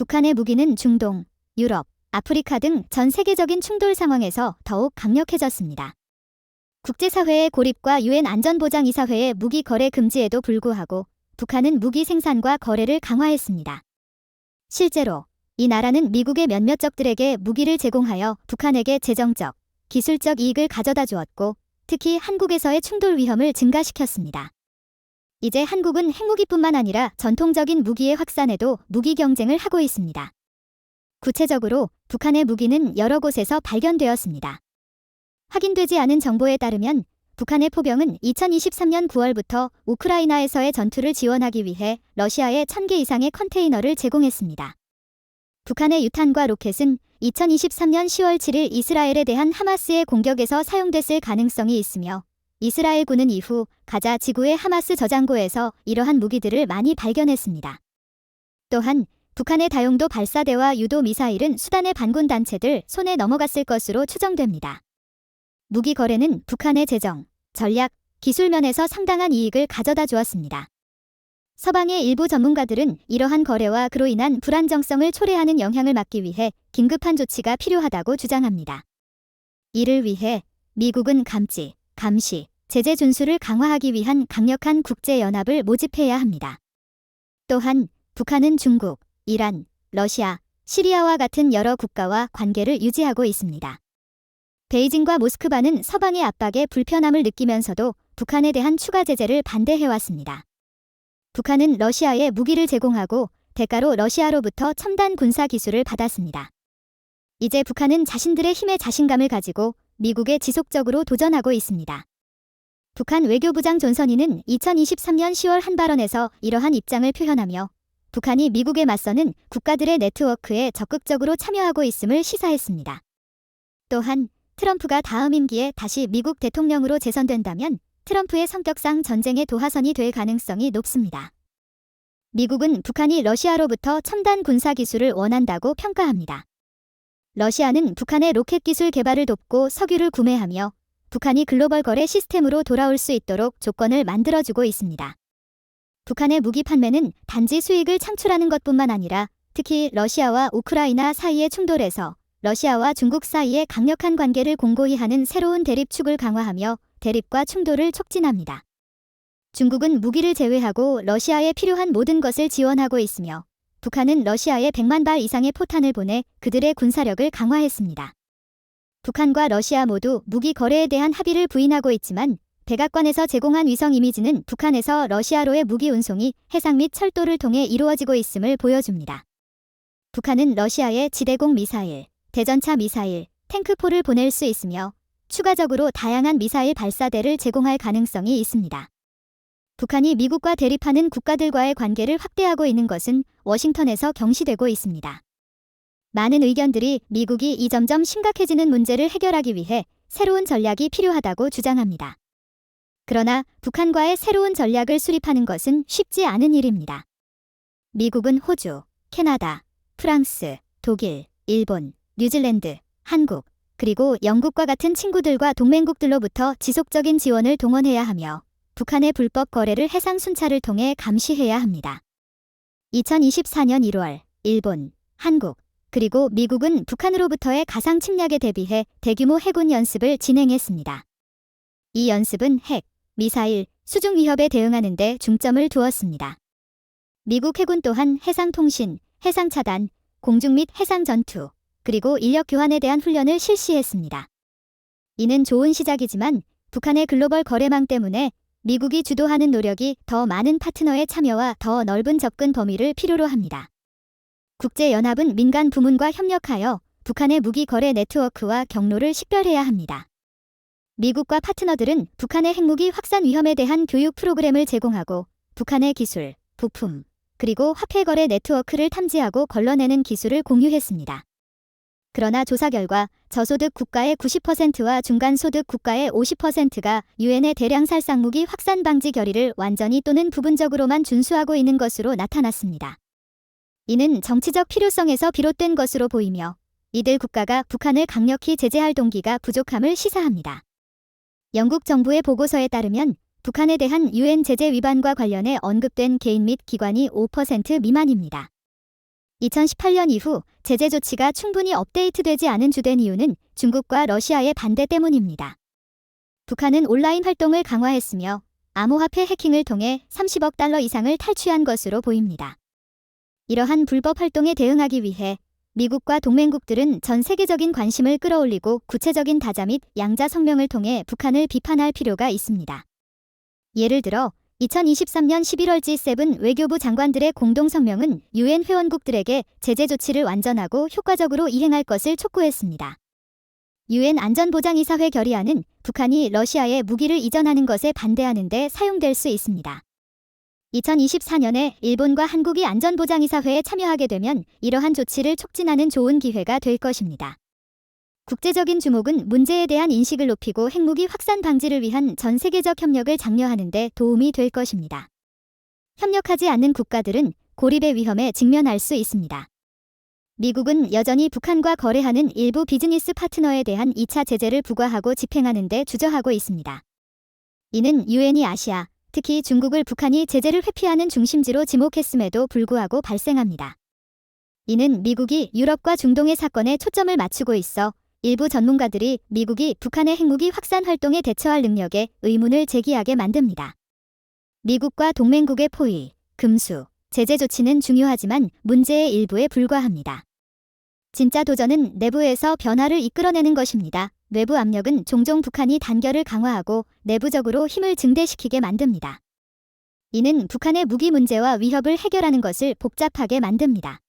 북한의 무기는 중동, 유럽, 아프리카 등 전 세계적인 충돌 상황에서 더욱 강력해졌습니다. 국제사회의 고립과 유엔 안전보장이사회의 무기 거래 금지에도 불구하고 북한은 무기 생산과 거래를 강화했습니다. 실제로 이 나라는 미국의 몇몇 적들에게 무기를 제공하여 북한에게 재정적, 기술적 이익을 가져다 주었고 특히 한국에서의 충돌 위험을 증가시켰습니다. 이제 한국은 핵무기뿐만 아니라 전통적인 무기의 확산에도 무기 경쟁을 하고 있습니다. 구체적으로 북한의 무기는 여러 곳에서 발견되었습니다. 확인되지 않은 정보에 따르면 북한의 포병은 2023년 9월부터 우크라이나에서의 전투를 지원하기 위해 러시아에 1000개 이상의 컨테이너를 제공했습니다. 북한의 유탄과 로켓은 2023년 10월 7일 이스라엘에 대한 하마스의 공격에서 사용됐을 가능성이 있으며 이스라엘군은 이후 가자 지구의 하마스 저장고에서 이러한 무기들을 많이 발견했습니다. 또한 북한의 다용도 발사대와 유도 미사일은 수단의 반군 단체들 손에 넘어갔을 것으로 추정됩니다. 무기 거래는 북한의 재정, 전략, 기술면에서 상당한 이익을 가져다 주었습니다. 서방의 일부 전문가들은 이러한 거래와 그로 인한 불안정성을 초래하는 영향을 막기 위해 긴급한 조치가 필요하다고 주장합니다. 이를 위해 미국은 감지, 감시, 제재 준수를 강화하기 위한 강력한 국제연합을 모집해야 합니다. 또한 북한은 중국, 이란, 러시아, 시리아와 같은 여러 국가와 관계를 유지하고 있습니다. 베이징과 모스크바는 서방의 압박에 불편함을 느끼면서도 북한에 대한 추가 제재를 반대해왔습니다. 북한은 러시아에 무기를 제공하고 대가로 러시아로부터 첨단 군사 기술을 받았습니다. 이제 북한은 자신들의 힘에 자신감을 가지고 미국에 지속적으로 도전하고 있습니다. 북한 외교부장 존선이는 2023년 10월 한 발언에서 이러한 입장을 표현하며 북한이 미국에 맞서는 국가들의 네트워크에 적극적으로 참여하고 있음을 시사했습니다. 또한 트럼프가 다음 임기에 다시 미국 대통령으로 재선된다면 트럼프의 성격상 전쟁의 도화선이 될 가능성이 높습니다. 미국은 북한이 러시아로부터 첨단 군사 기술을 원한다고 평가합니다. 러시아는 북한의 로켓 기술 개발을 돕고 석유를 구매하며 북한이 글로벌 거래 시스템으로 돌아올 수 있도록 조건을 만들어주고 있습니다. 북한의 무기 판매는 단지 수익을 창출하는 것뿐만 아니라 특히 러시아와 우크라이나 사이의 충돌에서 러시아와 중국 사이의 강력한 관계를 공고히 하는 새로운 대립축을 강화하며 대립과 충돌을 촉진합니다. 중국은 무기를 제외하고 러시아에 필요한 모든 것을 지원하고 있으며 북한은 러시아에 100만 발 이상의 포탄을 보내 그들의 군사력을 강화했습니다. 북한과 러시아 모두 무기 거래에 대한 합의를 부인하고 있지만 백악관에서 제공한 위성 이미지는 북한에서 러시아로의 무기 운송이 해상 및 철도를 통해 이루어지고 있음을 보여줍니다. 북한은 러시아에 지대공 미사일, 대전차 미사일, 탱크포를 보낼 수 있으며 추가적으로 다양한 미사일 발사대를 제공할 가능성이 있습니다. 북한이 미국과 대립하는 국가들과의 관계를 확대하고 있는 것은 워싱턴에서 경시되고 있습니다. 많은 의견들이 미국이 이 점점 심각해지는 문제를 해결하기 위해 새로운 전략이 필요하다고 주장합니다. 그러나 북한과의 새로운 전략을 수립하는 것은 쉽지 않은 일입니다. 미국은 호주, 캐나다, 프랑스, 독일, 일본, 뉴질랜드, 한국, 그리고 영국과 같은 친구들과 동맹국들로부터 지속적인 지원을 동원해야 하며 북한의 불법 거래를 해상 순찰을 통해 감시해야 합니다. 2024년 1월, 일본, 한국, 그리고 미국은 북한으로부터의 가상 침략에 대비해 대규모 해군 연습을 진행했습니다. 이 연습은 핵, 미사일, 수중 위협에 대응하는 데 중점을 두었습니다. 미국 해군 또한 해상 통신, 해상 차단, 공중 및 해상 전투, 그리고 인력 교환에 대한 훈련을 실시했습니다. 이는 좋은 시작이지만 북한의 글로벌 거래망 때문에 미국이 주도하는 노력이 더 많은 파트너의 참여와 더 넓은 접근 범위를 필요로 합니다. 국제연합은 민간 부문과 협력하여 북한의 무기 거래 네트워크와 경로를 식별해야 합니다. 미국과 파트너들은 북한의 핵무기 확산 위험에 대한 교육 프로그램을 제공하고 북한의 기술, 부품, 그리고 화폐 거래 네트워크를 탐지하고 걸러내는 기술을 공유했습니다. 그러나 조사 결과 저소득 국가의 90%와 중간소득 국가의 50%가 유엔의 대량 살상무기 확산 방지 결의를 완전히 또는 부분적으로만 준수하고 있는 것으로 나타났습니다. 이는 정치적 필요성에서 비롯된 것으로 보이며 이들 국가가 북한을 강력히 제재할 동기가 부족함을 시사합니다. 영국 정부의 보고서에 따르면 북한에 대한 유엔 제재 위반과 관련해 언급된 개인 및 기관이 5% 미만입니다. 2018년 이후 제재 조치가 충분히 업데이트되지 않은 주된 이유는 중국과 러시아의 반대 때문입니다. 북한은 온라인 활동을 강화했으며 암호화폐 해킹을 통해 30억 달러 이상을 탈취한 것으로 보입니다. 이러한 불법 활동에 대응하기 위해 미국과 동맹국들은 전 세계적인 관심을 끌어올리고 구체적인 다자 및 양자 성명을 통해 북한을 비판할 필요가 있습니다. 예를 들어 2023년 11월 G7 외교부 장관들의 공동 성명은 유엔 회원국들에게 제재 조치를 완전하고 효과적으로 이행할 것을 촉구했습니다. 유엔 안전보장이사회 결의안은 북한이 러시아에 무기를 이전하는 것에 반대하는 데 사용될 수 있습니다. 2024년에 일본과 한국이 안전보장이사회에 참여하게 되면 이러한 조치를 촉진하는 좋은 기회가 될 것입니다. 국제적인 주목은 문제에 대한 인식을 높이고 핵무기 확산 방지를 위한 전 세계적 협력을 장려하는 데 도움이 될 것입니다. 협력하지 않는 국가들은 고립의 위험에 직면할 수 있습니다. 미국은 여전히 북한과 거래하는 일부 비즈니스 파트너에 대한 2차 제재를 부과하고 집행하는 데 주저하고 있습니다. 이는 유엔이 아시아, 특히 중국을 북한이 제재를 회피하는 중심지로 지목했음에도 불구하고 발생합니다. 이는 미국이 유럽과 중동의 사건에 초점을 맞추고 있어 일부 전문가들이 미국이 북한의 핵무기 확산 활동에 대처할 능력에 의문을 제기하게 만듭니다. 미국과 동맹국의 포위, 금수, 제재 조치는 중요하지만 문제의 일부에 불과합니다. 진짜 도전은 내부에서 변화를 이끌어내는 것입니다. 외부 압력은 종종 북한이 단결을 강화하고 내부적으로 힘을 증대시키게 만듭니다. 이는 북한의 무기 문제와 위협을 해결하는 것을 복잡하게 만듭니다.